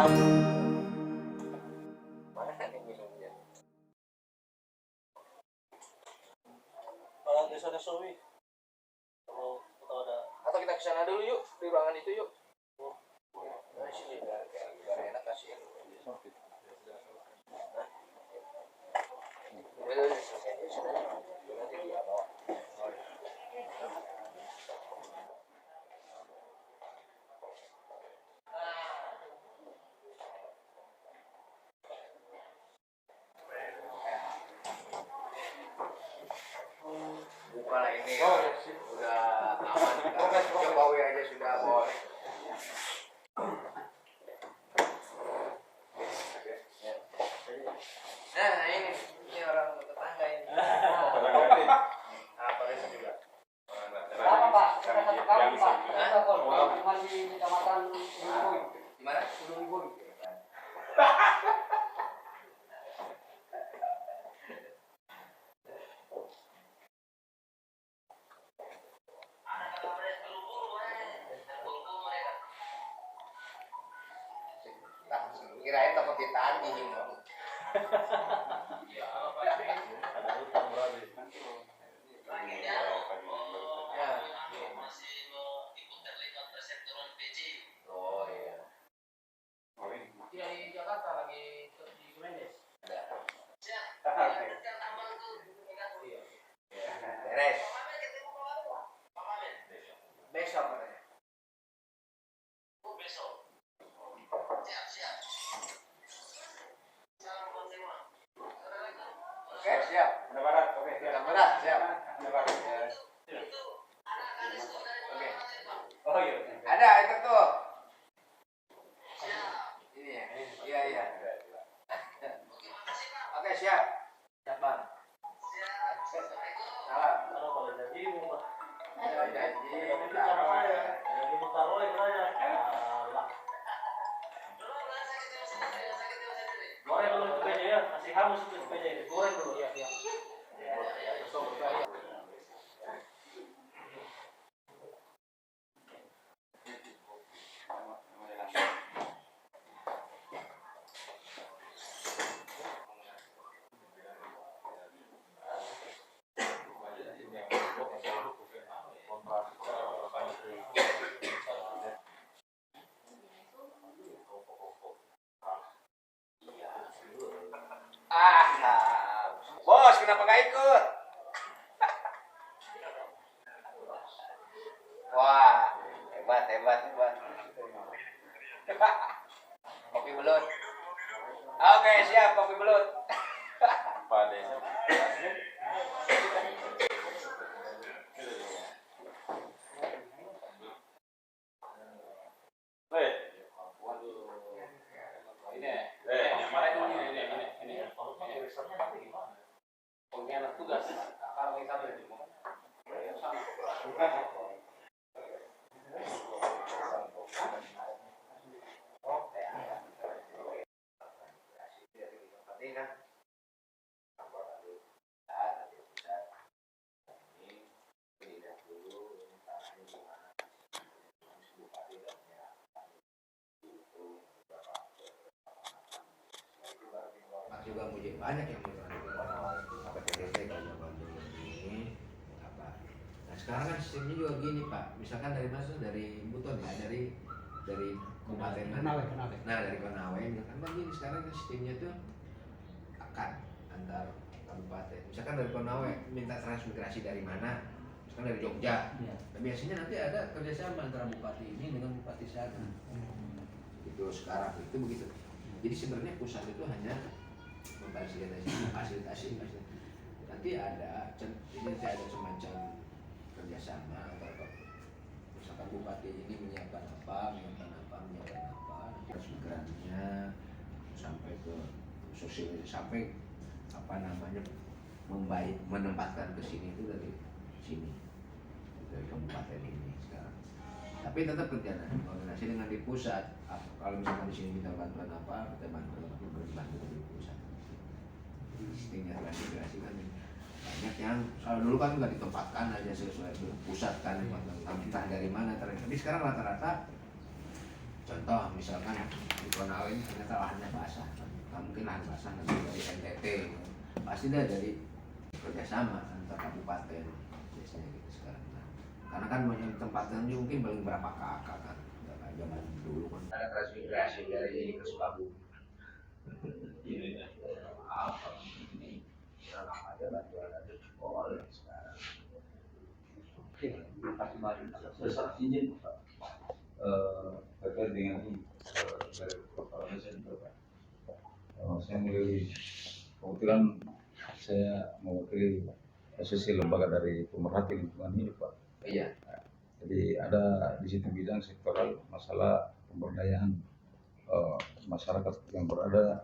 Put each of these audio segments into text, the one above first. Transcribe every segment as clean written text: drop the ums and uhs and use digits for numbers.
Mana nih minumnya? Kalau desa-desa wi, kalau ada Atau kita kesana dulu yuk, di ruangan itu yuk. Nah, sini biar enak kasih. Buka lah ini. Udah aman. Jokowi aja sudah boleh. Nah ini orang tetangga ini. Apa itu juga? Apa Pak? Kita satu kampung Pak. Kita cuma di kecamatan Uluwiboi. Di mana? Uluwiboi. Kirain takut ditagih. ada utang berarti. Oh iya. Dia di Jakarta lagi di Kemendes. Beres. Besok katanya. Oke, siap. Ada barat, oke. Kita berat, siap. Ada barat. Oke. Oh iya. Ada itu tuh. Ini ya. Iya, iya. Oke, siap. Siap, Bang. Salam. Kalau pada jadi mau Ya, janji. itu cara saya. Jadi mau taruh lagi saya. Alah. Goreng dulu itu aja ya. Kasih hangus itu aja. Goreng dulu. Iya, iya. Bos, kenapa nggak ikut? Wah, hebat, hebat, hebat. Kopi belut. Oke, siap, kopi belut. Pada yang mana ini. Pengkhianat tugas. Kalau kita juga banyak yang apa TDT kalau Bandung ini apa. Nah sekarang kan sistemnya juga gini Pak, misalkan dari mana dari Buton ya, dari Kabupaten Konawe. Nah dari Konawe, misalkan kan gini sekarang kan sistemnya tuh akan antar kabupaten. Misalkan dari Konawe minta transmigrasi dari mana? Misalkan dari Jogja. Iya. Nah, biasanya nanti ada kerjasama antara bupati ini dengan bupati sana. Itu sekarang itu begitu. Jadi sebenarnya pusat itu hanya fasilitasi. Nanti ada semacam kerjasama atau misalkan bupati ini menyiapkan apa, terus geraknya sampai ke sosial, sampai apa namanya menempatkan ke sini itu dari sini, dari kabupaten ini sekarang. Tapi tetap koordinasi dengan di pusat. Kalau misalkan di sini kita bantuan apa, kita bantu di pusat. Sistemnya transmigrasi kan banyak yang kalau dulu kan nggak ditempatkan aja sesuai pusat kan, entah dari mana. Tapi sekarang rata-rata contoh misalkan di Konawe ini ternyata lahannya basah, nggak mungkin lahan basah nanti dari NTT, pasti dia dari kerjasama antar kabupaten biasanya gitu sekarang. Nah, karena kan banyak tempatnya mungkin paling berapa kakak kan, nggak kayak zaman dulu kan ada transmigrasi dari ini ke Sukabumi. Apa ini? Ada bantuan ada sekolah sekarang. Terima kasih banyak. Besar izin Pak terkait dengan ini dari kepala desa juga Pak. Saya mewakili kebetulan saya mewakili asosiasi lembaga dari pemerhati lingkungan ini Pak. Iya. Jadi ada di situ bidang sektoral masalah pemberdayaan masyarakat yang berada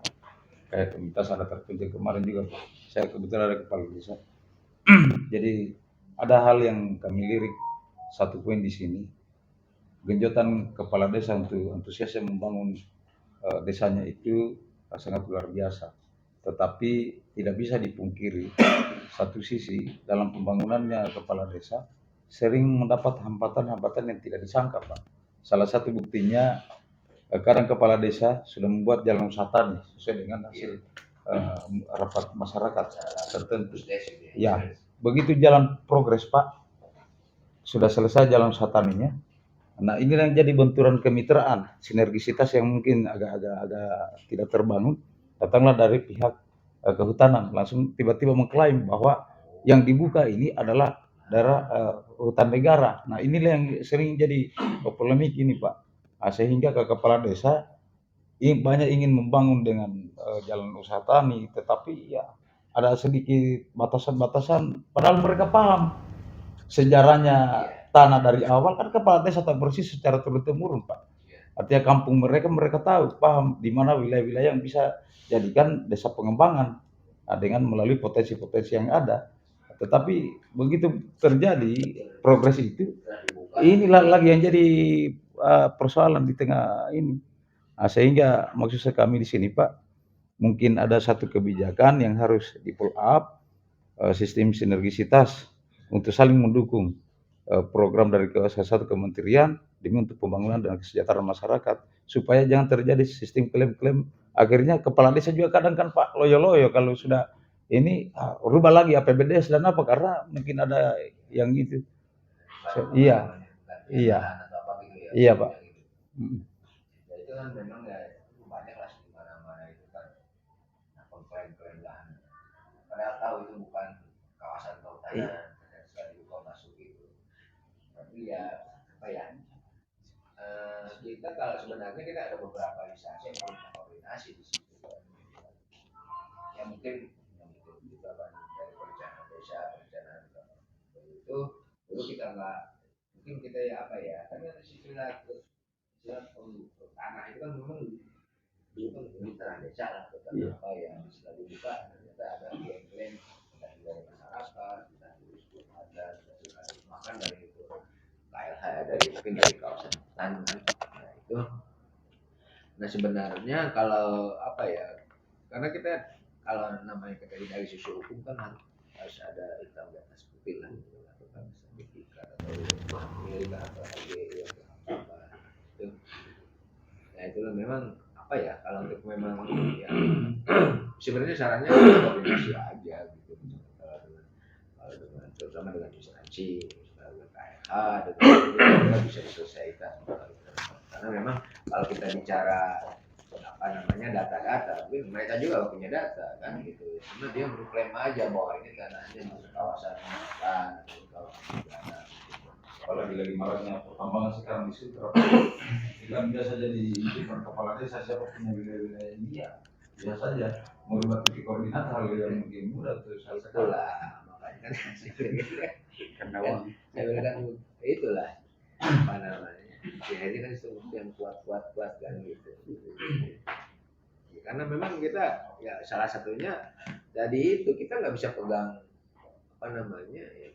kayak komunitas ada terpencil kemarin juga Pak. Saya kebetulan ada kepala desa. Jadi ada hal yang kami lirik satu poin di sini, genjotan kepala desa untuk antusiasnya membangun desanya itu sangat luar biasa. Tetapi tidak bisa dipungkiri satu sisi dalam pembangunannya kepala desa sering mendapat hambatan-hambatan yang tidak disangka Pak. Salah satu buktinya kadang kepala desa sudah membuat jalan wisata nih sesuai dengan hasil rapat masyarakat tertentu. Ya, begitu jalan progres Pak, sudah selesai jalan wisatanya. Nah ini yang jadi benturan kemitraan, sinergisitas yang mungkin agak tidak terbangun. Datanglah dari pihak kehutanan, langsung tiba-tiba mengklaim bahwa yang dibuka ini adalah daerah hutan negara. Nah inilah yang sering jadi polemik ini Pak. Nah, sehingga ke kepala desa banyak ingin membangun dengan jalan usaha tani, tetapi ya ada sedikit batasan-batasan. Padahal mereka paham sejarahnya tanah dari awal kan kepala desa tak bersih secara turun-temurun Pak. Artinya kampung mereka tahu, paham di mana wilayah-wilayah yang bisa jadikan desa pengembangan dengan melalui potensi-potensi yang ada. Tetapi begitu terjadi progres itu, inilah lagi yang jadi persoalan di tengah ini. Nah, sehingga maksud saya kami di sini Pak, mungkin ada satu kebijakan yang harus di pull up sistem sinergisitas untuk saling mendukung program dari salah satu kementerian demi untuk pembangunan dan kesejahteraan masyarakat supaya jangan terjadi sistem klaim-klaim. Akhirnya kepala desa juga kadang kan Pak loyo-loyo kalau sudah ini rubah lagi APBDes dan apa karena mungkin ada yang itu. Iya, iya, iya Pak. Ya itu kan memang ya banyak lah di mana-mana itu kan. Nah, komplain-komplain lahan. Padahal tahu itu bukan kawasan kehutanan, setelah dibuka masuk itu. Tapi ya apa ya? Kita kalau sebenarnya kita ada beberapa instansi yang punya koordinasi di situ. Ya mungkin juga kan dari perencanaan desa, perencanaan itu dulu kita nggak mungkin kita ya apa ya? Kan ada istilah tanah itu kan memang dulu kan mitra desa lah, tetapi apa ya setelah dibuka ternyata ada klaim-klaim dari masyarakat, dari suku adat, bahkan dari itu KLH dari mungkin dari kawasan hutan kan. Nah itu, nah sebenarnya kalau apa ya, karena kita kalau namanya kita dari sisi hukum kan harus ada hitam di atas putih lah, atau kan sertifikat atau milik atau HG yang apa itu. Nah itu memang apa ya kalau untuk memang ya sebenarnya sarannya koordinasi aja gitu kalau dengan terutama dengan instansi dengan KLH dengan bisa diselesaikan karena memang kalau kita bicara apa namanya data-data mungkin mereka juga punya data kan gitu cuma dia mengklaim aja bahwa ini tanahnya di kawasan hutan atau kawasan negara. Kalau lagi maraknya pertambangan sekarang di situ kan biasa jadi itu kepala desa siapa punya wilayah ini ya biasa saja mau dibuat titik koordinat hal yang mungkin mudah terus itulah makanya kan karena saya bilang itulah apa namanya ya ini kan sesuatu yang kuat kan gitu ya, karena memang kita ya salah satunya jadi itu kita nggak bisa pegang apa namanya ya,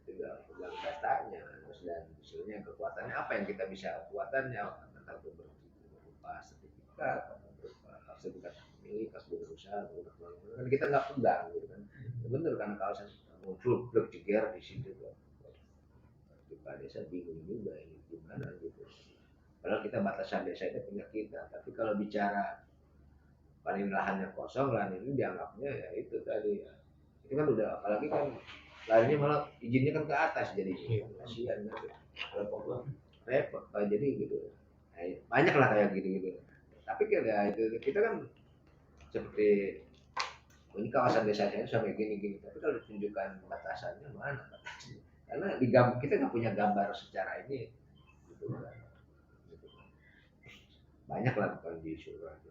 pegang datanya terus dan misalnya kekuatannya apa yang kita bisa kekuatannya entah itu berupa sertifikat berupa sertifikat milik kas berusaha kan kita nggak pegang gitu kan bener karena kawasan muncul blok jeger di situ kan kepala desa bingung juga ini gimana gitu Padahal kita batasan desa itu punya kita. Tapi kalau bicara paling lahannya kosong, lahan ini dianggapnya ya itu tadi. Ya. Itu kan udah, apalagi kan lahannya malah izinnya kan ke atas jadi kasihan kan. Repot Pak, jadi gitu. Nah, banyak lah kayak gitu-gitu. Tapi kita kan seperti ini kawasan desa saya sampai gini-gini, tapi kalau ditunjukkan batasannya mana batasnya? Karena kita nggak punya gambar secara ini, gitu kan. Gitu kan. Banyak lah bukan di surat,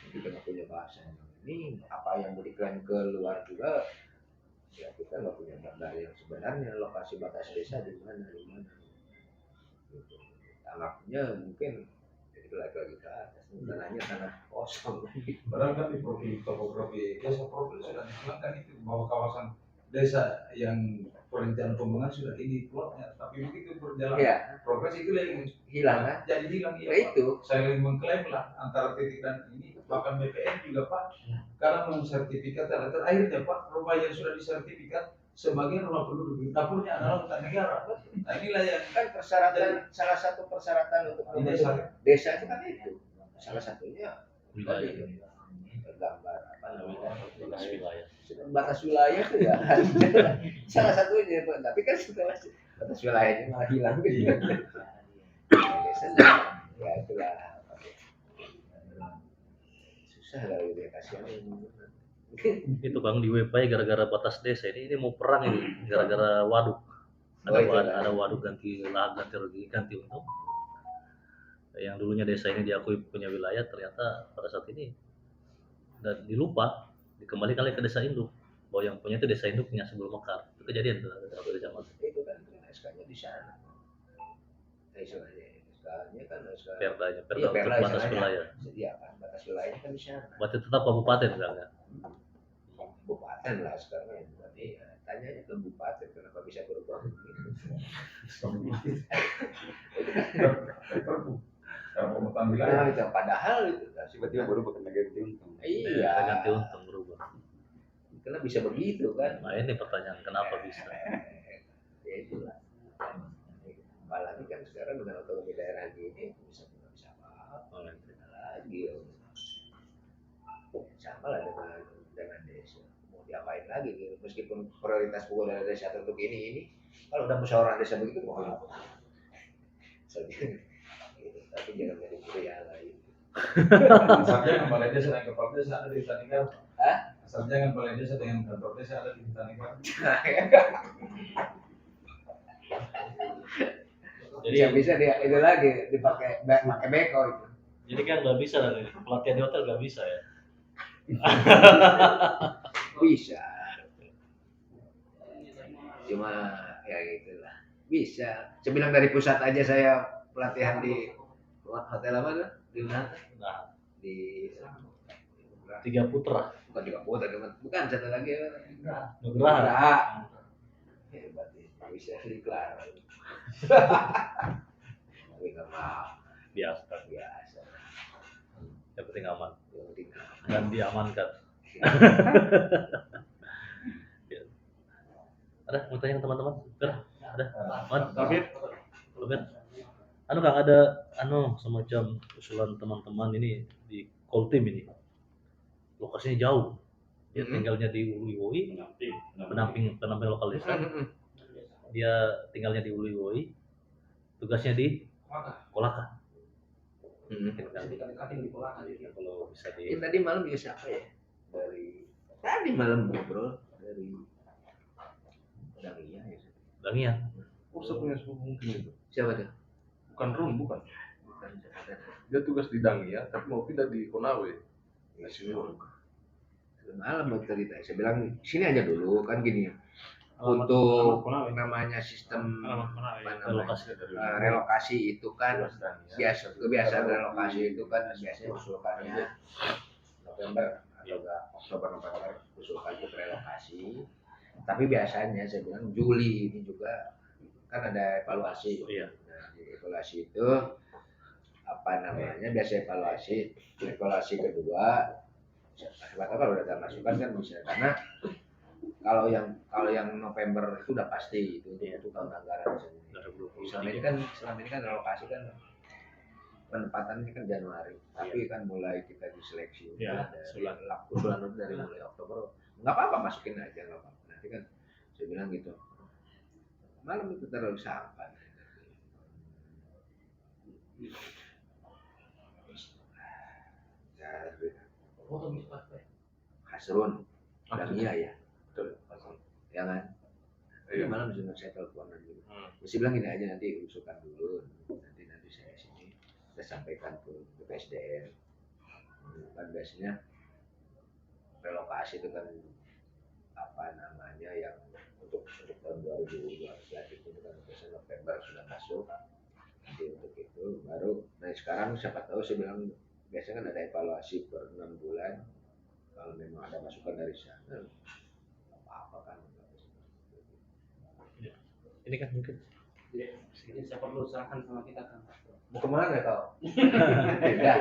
kita nggak punya bahasa. Ini apa yang mau diklaim ke luar juga, ya kita nggak punya gambar yang sebenarnya lokasi batas desa di mana. Gitu. Anggapnya mungkin itu lagi ke atas, tanahnya tanah kosong. Padahal kan di topografi desa provinsi sudah dibilangkan itu bahwa kawasan desa yang perencanaan pembangunan sudah ini plotnya, tapi begitu berjalan progres itu yang Hilang kan? jadi hilang Ya itu. Saya mengklaim lah antara titik dan ini bahkan BPN juga Pak karena mensertifikat akhirnya Pak rumah yang sudah disertifikat sebagai rumah penduduk dapurnya adalah hutan negara. Nah inilah yang Kan persyaratan, salah satu persyaratan untuk di desa itu kan itu. Salah satunya Wilayah. gambar apa namanya? Batas wilayah. Batas wilayah itu ya. Salah satunya Pak. Tapi kan setelah batas wilayahnya malah hilang gitu. Desa ya itulah. Susah kalau dia kasihan. Itu Bang di WPI gara-gara batas desa ini mau perang ini gara-gara waduk. Ada waduk ganti untung. Yang dulunya desa ini diakui punya wilayah ternyata pada saat ini dan dilupa dikembalikan lagi ke desa induk bahwa yang punya itu desa induknya sebelum mekar. Itu kejadian tuh pada zaman itu kan SK-nya di sana. SK-nya kan SK Perda untuk batas wilayah. Iya kan batas wilayahnya kan di sana. Berarti tetap kabupaten enggak? Kabupaten lah sekarang berarti ya, tanyanya ke bupati kenapa bisa berubah begitu. Nah, itu padahal itu tiba-tiba baru bukan ganti untung. Iya. Ganti untung berubah. Kenapa bisa begitu kan? Nah ini pertanyaan kenapa bisa? Ya itulah. Apalagi kan sekarang dengan otonomi daerah gini bisa apa-apa lagi. Sama lah dengan desa. Mau diapain lagi gitu. Meskipun prioritas pokok dari desa untuk ini, kalau udah musyawarah desa begitu mau apa? Gitu. Tapi jangan jadi pria lagi. Asal jangan balai desa dan kepala desa ada di Tanegara. Asal jangan balai desa dengan kantor desa ada di Tanegara. Jadi bisa dia itu lagi pakai beko itu. Jadi kan nggak bisa dari pelatihan di hotel nggak bisa ya? Bisa. Cuma ya gitulah. Bisa. Saya bilang dari pusat aja saya pelatihan di hotel apa tuh? Di mana? Nah, Di Tiga Putra. bukan juga Putra, bukan satu lagi ya. Nugraha. Hebat ya. Bisa diklar. Tapi nggak mau. Biasa. Yang penting aman. Yang penting Dan diamankan. Ada mau tanya ke teman-teman? Ada? Albert? Anu Kang ada semacam usulan teman-teman ini di Koltim ini. Lokasinya jauh. Dia tinggalnya di Uluwoi, pendamping lokal desa. Dia tinggalnya di Uluwoi, tugasnya di Kolaka. Kalau bisa di. Tadi malam juga siapa ya? Tadi malam ngobrol dari Dangia ya. Dangia. Punya mungkin itu. Siapa tuh? Bukan Rum, bukan. Dia tugas di Dangia, tapi mau pindah di Konawe. Malam mau cerita, saya bilang sini aja dulu kan gini. Untuk namanya sistem relokasi itu kan kebiasaan relokasi itu kan biasanya usulkannya November atau Oktober November usulkan untuk relokasi. Tapi biasanya saya bilang Juli ini juga kan ada evaluasi. Iya. Nah, di evaluasi itu apa namanya? Biasa evaluasi kedua. Siapa tahu kalau ada masukan kan bisa, karena kalau yang November itu udah pasti itu tahun anggaran selama ini kan relokasi kan penempatannya kan Januari, tapi kan mulai kita diseleksi Iya, dari usulan itu dari mulai Oktober. Nggak apa-apa, masukin aja nggak apa-apa. Nanti kan saya bilang gitu, malam itu terlalu sampan. Hasrun, Damia ya, Betul. ya kan? Iya malam juga saya teleponan gitu. Saya bilang ini aja, nanti usulkan dulu, nanti saya sini saya sampaikan ke PSDM. Kan biasanya relokasi itu kan apa namanya yang untuk tahun 2012 itu kan biasanya November sudah masuk. Nanti untuk itu baru, nah sekarang siapa tahu saya bilang biasanya kan ada evaluasi per 6 bulan. Kalau memang ada masukan dari sana, apa kan? Ini kan mungkin Ini saya perlu usahakan sama kita kan. Mau kemana kau? Tidak.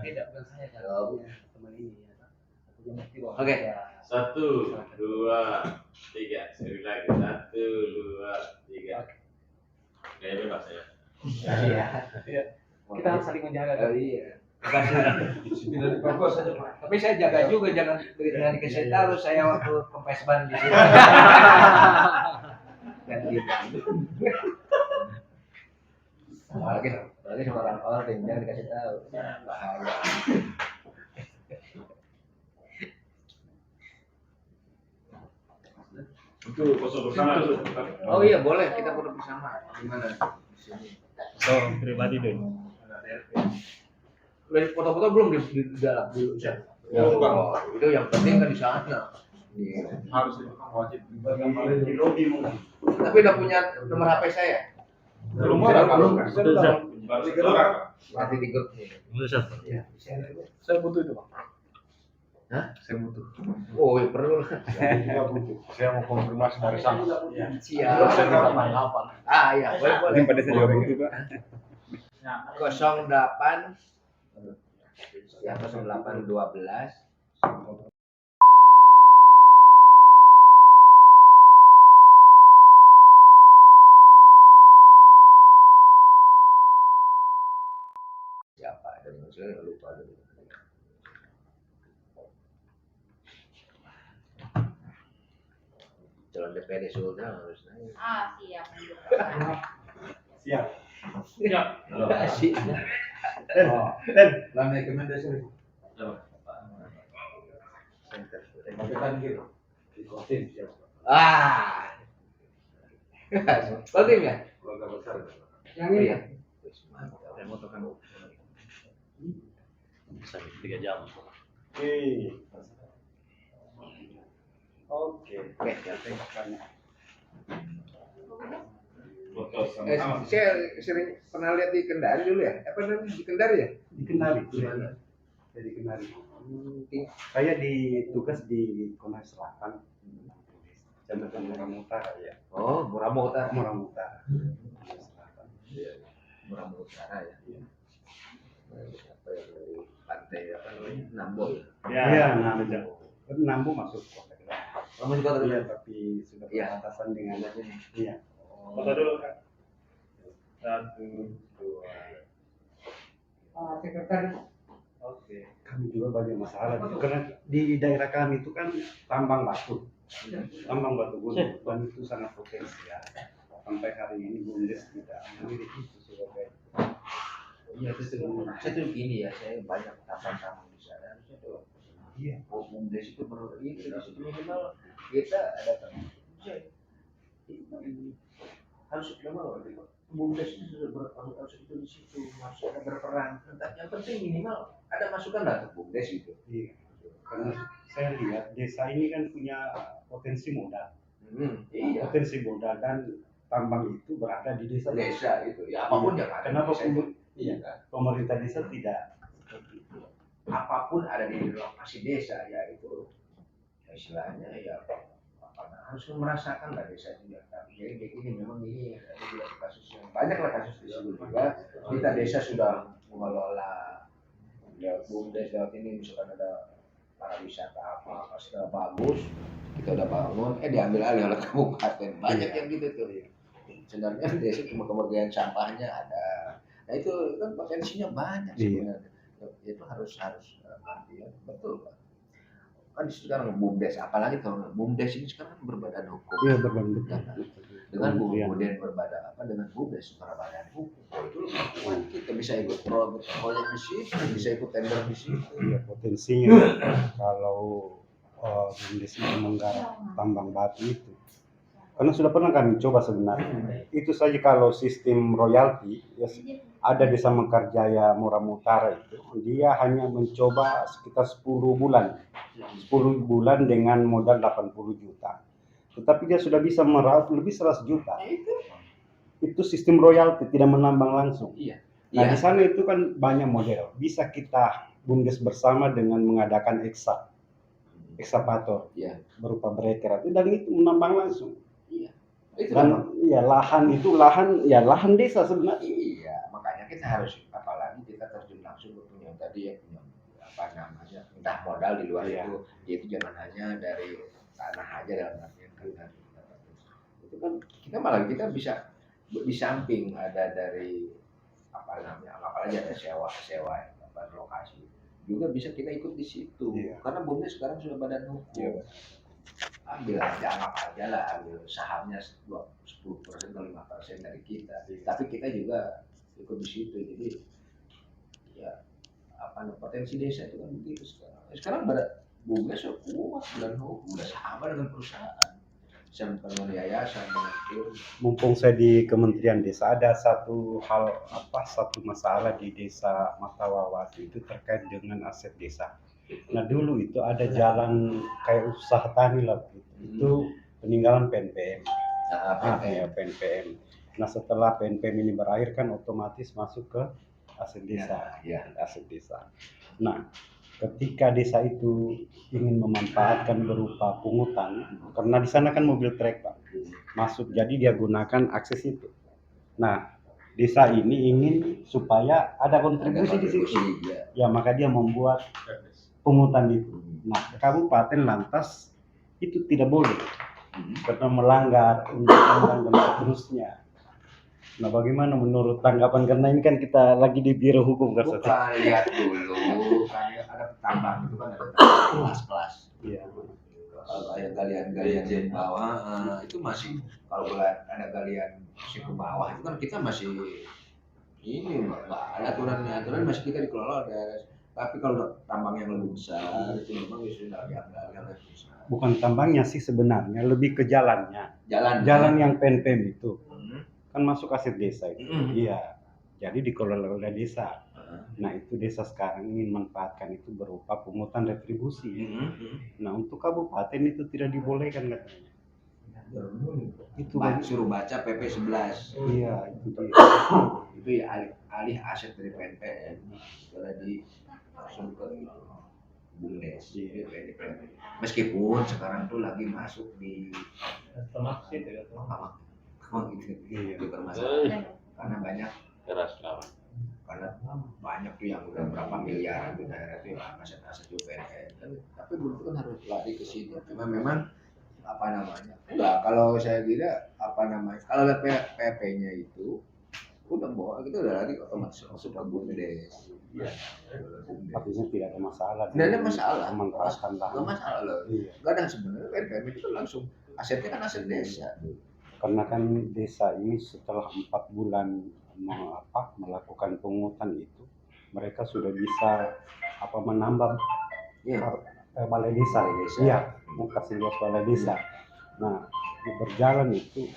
Tidak bukan saya kan. Oh. Teman ini ya. Aku yang ngerti bahwa Oke. ya, 1, 2, 3. Sekali lagi. 1, 2, 3. Gaya bebas ya. Iya. kita harus saling menjaga kan. Iya. Disiplin di Papua saja Pak. Tapi saya jaga juga jangan dikasih tahu saya waktu kempes ban di sini. Dan gitu. Apalagi sama orang jangan dikasih tahu. Bahaya. Itu foto bersama. Oh iya boleh kita foto bersama. Gimana? Di sini. pribadi deh. Udah foto-foto belum di dalam dulu ya? Oh, itu yang penting kan di sana. Iya. Harus wajib di lobby mungkin. Tapi udah punya nomor HP saya. Belum ada Belum. baru sekarang. Nanti di grup. Bisa. Iya. Saya butuh itu, Pak. Hah? Saya butuh. Oh, iya, perlu lah. Saya butuh. Saya mau konfirmasi dari sana. Siap. Saya minta kapan-kapan. Ah, iya, boleh. Pada saya juga butuh, Pak. 08 ya 0812 siapa dan saya lupa dulu. Calon DPD Sultan harus nanya. Siap. Siap. Ya. Asik. Lan rekomendasi. Sampaikan gitu. Ikutin siapa. Ah. Kalau tim ya? Keluarga besar. Yang ini ya? Saya mau kan. Bisa 3 jam. Oke. Oke, siap. Foto sama. Saya sering pernah lihat di Kendari dulu ya? Apa namanya di Kendari ya? Di Kendari. Di mana? Jadi Kendari. Ting- Saya ditugas di Konai Selatan, Kecamatan Murama Utara ya. Oh, Muramo Utara. Murama Utara. Konai Selatan. Muramo Utara ya. Apa ya dari pantai apa namanya? Nambo ya. Iya, Nambu masuk kota Kendari. Kamu juga Iya, tadi. tapi sudah Iya. berbatasan dengan ini. iya. Foto dulu kan. 1, 2. Sekretaris. Oke. Kami juga banyak masalah karena di daerah kami itu kan tambang batu gunung dan itu sangat potensial. Sampai hari ini BUMDes tidak memilih itu sebagai Iya itu saya tuh gini ya, saya banyak tambang-tambang di sana. Harusnya tuh iya. BUMDes itu ini di situ minimal kita ada tambang. Harus minimal BUMDes itu sudah harus itu di situ harus ada berperan. Yang penting minimal ada masukan lah ke BUMDes itu. Iya. Karena saya lihat desa ini kan punya potensi modal. Iya. Potensi modal dan tambang itu berada di desa. Desa itu ya apapun yang ada. Kenapa di desa itu. iya, pemerintah desa tidak seperti itu? Apapun ada di lokasi desa ya itu ya istilahnya ya harus merasakan lah desa juga. Jadi kayak gini memang ini ada juga kasus yang banyak lah kasus di sini juga. Kita desa sudah mengelola ya BUMDes lewat ini misalkan ada pariwisata apa sudah bagus kita udah bangun diambil alih oleh kabupaten banyak yang gitu tuh. Sebenarnya desa cuma kebagian sampahnya ada. Nah itu kan potensinya banyak Iya. sebenarnya. Itu harus ya, betul Pak. Kan sekarang BUMDes, apalagi kalau BUMDes ini sekarang berbadan hukum. Iya berbanding. Dengan Kementerian. kemudian dengan BUMDes berbadan hukum. Oh, itu kita bisa ikut proyek di situ, bisa ikut tender di situ. Iya potensinya kalau BUMDes itu menggarap tambang batu itu. Karena sudah pernah kami coba sebenarnya. Itu saja kalau sistem royalti, ya, ada desa Mengkarjaya Muram Utara itu, dia hanya mencoba sekitar 10 bulan. 10 bulan dengan modal 80 juta. Tetapi dia sudah bisa meraup lebih 100 juta. Itu sistem royalti, tidak menambang langsung. Iya. Nah, di sana itu kan banyak model. Bisa kita BUMDes bersama dengan mengadakan ekskavator Iya. berupa breaker dan itu menambang langsung. Itu Dan ya lahan desa sebenarnya. iya, makanya kita harus apalagi kita terjun langsung ke punya tadi ya punya apa namanya entah modal di luar Iya. itu jangan hanya dari tanah aja dalam artian kan itu kan kita malah kita bisa di samping ada dari apa namanya apalagi ada sewa apa lokasi juga bisa kita ikut di situ Iya. karena BUMDes sekarang sudah badan hukum. Iya. Ambil aja anggap aja lah ambil sahamnya 10% atau 5% dari kita tapi kita juga ikut di situ jadi ya apa potensi desa itu kan begitu sekarang pada BUMDes kuat dan udah sama dengan perusahaan sama dengan yayasan Mumpung saya di Kementerian Desa ada satu masalah di desa Matawawati itu terkait dengan aset desa. Nah dulu itu ada jalan kayak usaha tani lah itu peninggalan PNPM. PNPM. Nah setelah PNPM ini berakhir kan otomatis masuk ke aset desa. Aset desa. Nah ketika desa itu ingin memanfaatkan berupa pungutan, karena di sana kan mobil trek Pak masuk, jadi dia gunakan akses itu. Nah desa ini ingin supaya ada kontribusi di situ. Ya maka dia membuat pungutan itu. Nah, kabupaten lantas itu tidak boleh karena melanggar undang-undang dan seterusnya. Nah, bagaimana menurut tanggapan karena ini kan kita lagi di biro hukum kan? Bukan lihat dulu kan ada tambang itu kan ada kelas-kelas. Iya. Kalau ada galian di bawah itu masih kalau ada galian ke bawah itu kan kita masih ini aturan masih kita dikelola ada. Tapi kalau tambang yang lebih besar itu memang sudah yang lebih besar. Bukan tambangnya sih sebenarnya, lebih ke jalannya. Jalan yang PNPM itu kan masuk aset desa itu. Iya. Jadi dikelola oleh desa. Nah itu desa sekarang ingin manfaatkan itu berupa pungutan retribusi. Nah untuk kabupaten itu tidak dibolehkan katanya. Itu suruh baca PP 11. Iya itu dia. Itu ya alih aset dari PNPM sudah di langsung ke BUMDes. Meskipun sekarang tuh lagi masuk di mahkamah gitu. Itu permasalahan karena banyak karena banyak tuh yang udah berapa miliar di daerah itu aset-aset PNPM. Tapi belum kan harus lari ke sini. Memang apa namanya? Enggak, kalau saya kira apa namanya? Kalau lihat PP-nya itu udah bawa kita udah lari otomatis masuk ke BUMDes. Iya. Artinya tidak ada masalah. Tidak ada masalah. Memanfaatkan lahan. Nggak masalah loh. Iya. Nggak ada sebenarnya PNPM itu langsung asetnya kan aset desa. Karena kan desa ini setelah 4 bulan melakukan pungutan itu, mereka sudah bisa menambah balai desa. Iya, mau kasih luas balai desa. Nah, di berjalan itu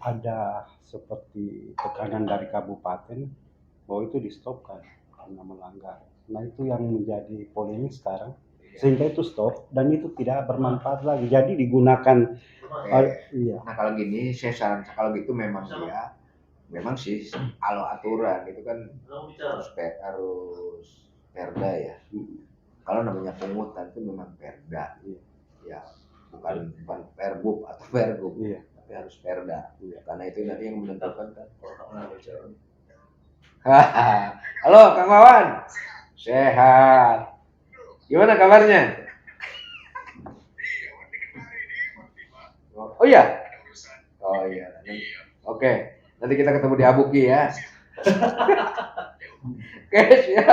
ada seperti tekanan dari kabupaten bahwa itu di-stopkan karena melanggar. Nah, itu yang menjadi polemik sekarang. Sehingga itu stop dan itu tidak bermanfaat lagi. Jadi digunakan iya. Nah, kalau gini saya saran kalau gitu memang sih kalau aturan itu kan harus perda ya. Kalau namanya pungutan itu memang perda. Ya, bukan perbub atau pergub. Iya. Tapi harus perda. Karena itu nanti yang menentukan kan. Halo Kang Wawan. Sehat. Gimana kabarnya? Oh iya. Oh iya. Oke. Nanti kita ketemu di Abuki ya. Guys ya.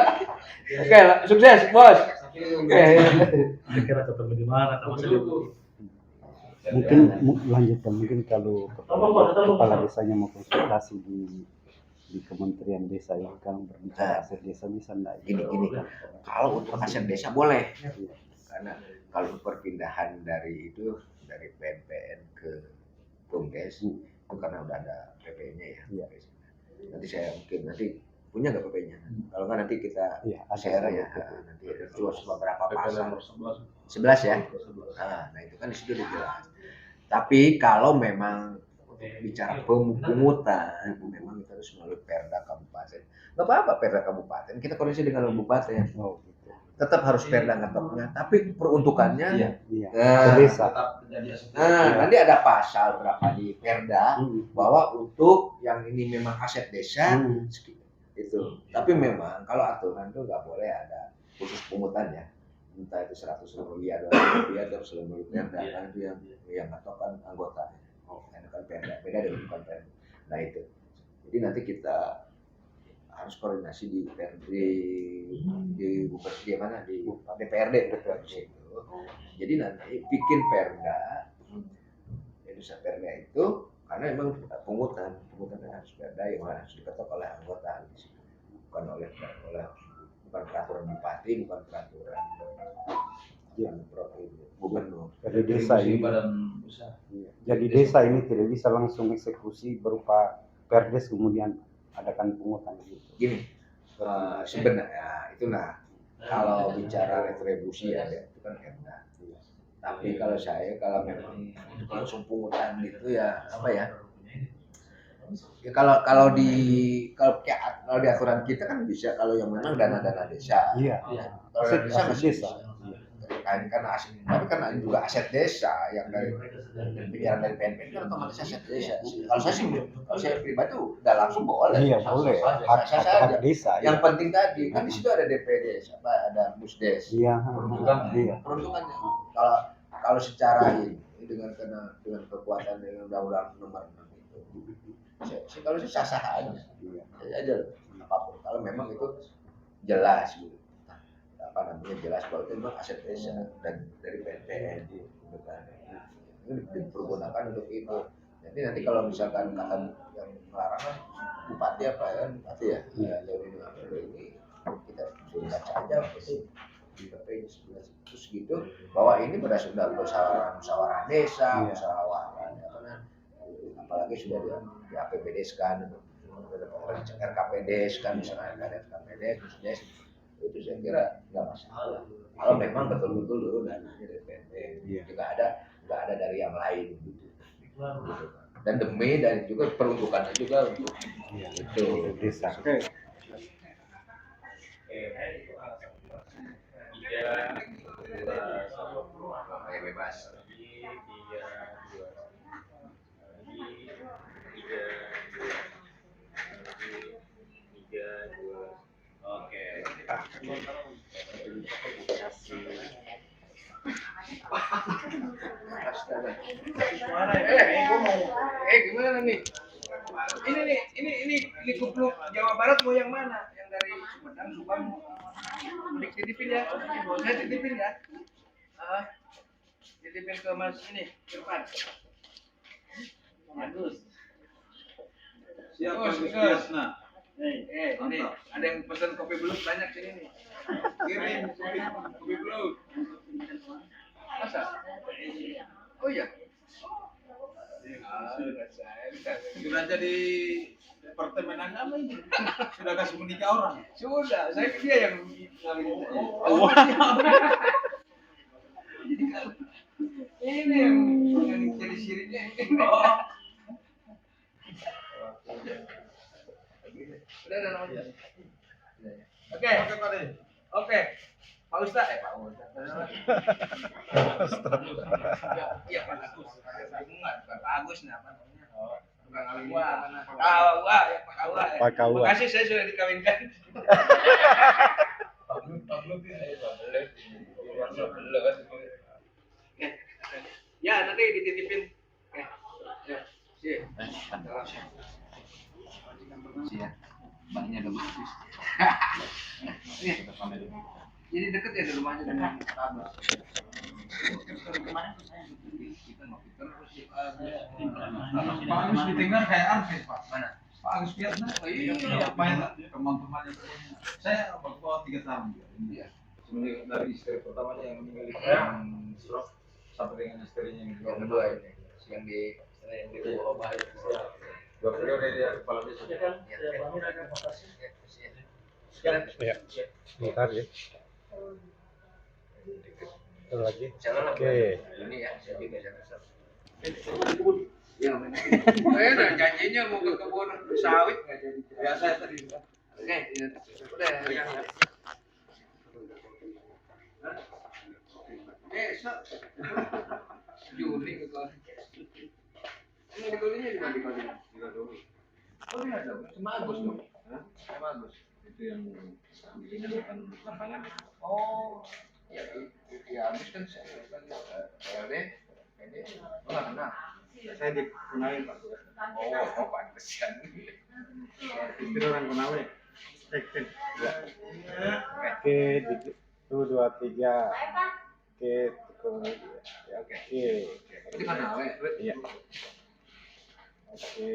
Oke, sukses bos. Oke. Saya kira ketemu di mana sama saya. Mungkin lanjutkan, mungkin kalau kepala desanya mau konsultasi di Kementerian Desa yang sekarang berbicara aset desa bisa enggak? Gini, kalau untuk aset desa boleh, karena kalau perpindahan dari PNPN ke BUMDes itu karena udah ada PP-nya ya. Iya. Nanti saya mungkin punya nggak PP-nya? Kalau nggak nanti kita share ya. Nanti ada beberapa pasal. 11 ya. Nah itu kan di situ udah jelas. Tapi kalau memang bicara pemungutan, memang kita harus melalui Perda Kabupaten. Nggak apa-apa Perda Kabupaten, kita koordinasi dengan Kabupaten. Oh, gitu. Tetap harus Perda ngetoknya, tapi peruntukannya Iya. Nah, Desa. nanti ada pasal berapa di Perda bahwa untuk yang ini memang aset desa itu. Tapi memang kalau aturan itu nggak boleh ada khusus pungutan ya. Entah itu 100 rupiah, 200 rupiah, atau seluruh Perda kan itu yang ngetokkan anggota. Karena kan Perda beda dengan bukan Perda. Nah itu. Jadi nanti kita harus koordinasi di mana di DPRD itu. Jadi nanti bikin Perda, Indonesia Perda itu karena memang pungutan harus Perda yang harus diketok oleh anggota di situ, bukan peraturan bupati, bukan peraturan gubernur. Jadi desa ini jadi desa ini tidak bisa langsung eksekusi berupa perdes kemudian adakan pungutan gitu. Gini, sebenarnya itulah kalau bicara retribusi ya itu kan enak. Tapi kalau memang langsung pungutan gitu ya apa ya? Ya kalau di aturan kita kan bisa kalau yang memang dana desa. Iya. Kalau dana desa Aset masih desa. bisa. Karena aset, tapi kan ada juga aset desa yang dari pikiran dari PNPN itu otomatis aset desa. Kalau saya pribadi udah langsung boleh. Iya boleh. Hak desa. Yang penting tadi kan di situ ada DPD, ada Musdes. Iya. Peruntukannya. Kalau secara ini dengan kekuatan dengan undang-undang nomor 6 itu, kalau saya sah aja. Aja apapun. Kalau memang itu jelas gitu. Jelas bahwa itu memang aset desa dan dari PNPN gitu kan. Ini dipergunakan untuk itu. Jadi nanti kalau misalkan kata yang melarang bupati apa ya bupati ya ini kita suruh baca aja itu di PP terus gitu bahwa ini berdasarkan musyawarah desa, musyawarah apalagi sudah di APBDes kan, RKPDes kan misalnya ada RKPDes, Musdes itu saya kira nggak masalah. Kalau memang betul-betul dulu dananya dari PNPN, nggak ada dari yang lain gitu. Dan demi dan juga peruntukannya juga untuk itu desa. Bebas. Gimana nih? Ini kupluk Jawa Barat mau yang mana? Yang dari Sumedang, Subang? Dititipin ya. Saya titipin ya. Titipin ke Mas ini, Irfan. Bagus. Siap, Mas Nah. Ini ada yang pesan kopi belut banyak sini nih. Kirim kopi belut. Masa? Oh iya. Sudah jadi departemen agama ini. Sudah kasih menikah orang. Sudah, saya dia yang ngawinin saya. Oh, Ini yang jadi siripnya. Udah namanya. Oke. Pak Ustaz, Pak Ustaz. Iya, Pak Agus. Pak Agus apa namanya? Tukang kawin. Wah, ya Pak Kawa. Pak Kawa. Terima kasih saya sudah dikawinkan. Pak Belut ini. Ya, nanti dititipin. Ya. Siap. Mbaknya udah bagus. Iya. Jadi deket ya di rumahnya dengan Abah. Kita ngopi terus ya Pak Agus ditinggal kayak artis Pak. Mana? Pak Agus Piatna. Oh, iya. Main teman-temannya. Saya baru 3 tahun. Iya. Sebenarnya dari istri pertamanya yang meninggal itu stroke sampai dengan istrinya yang Yang kedua ini yang di Obah itu. dua periode dia kepala desa. Ya. Bentar ya. Satu lagi. Jangan Oke. ini ya, saya juga jangan salah. Ya, saya udah janjinya mau ke kebun sawit nggak jadi. Biasa tadi. Oke, udah. Besok Juni ke kau. Ini di kolinya di mana di kolinya? Di koli. Oh iya dong, sama Agus dong. Sama Agus. Itu yang menjadikan lapangan. Oh, ya, ya Agus kan saya kan LD, oh nggak kenal. Saya dikenalin Pak. Oh, pantesan. Istri orang kenalnya. Ya. Oke, itu 2 3. Oke, tukang ya oke. Itu kan nawe. Iya. Oke.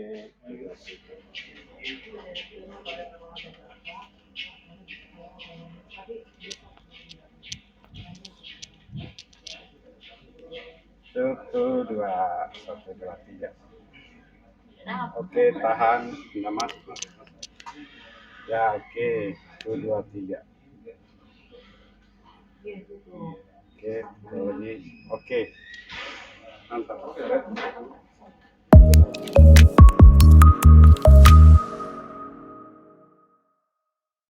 Satu, dua, 1, 2, 3. Oke, tahan, nggak masuk. Ya, oke, 1, 2, 3. Oke, lagi. Oke. Mantap.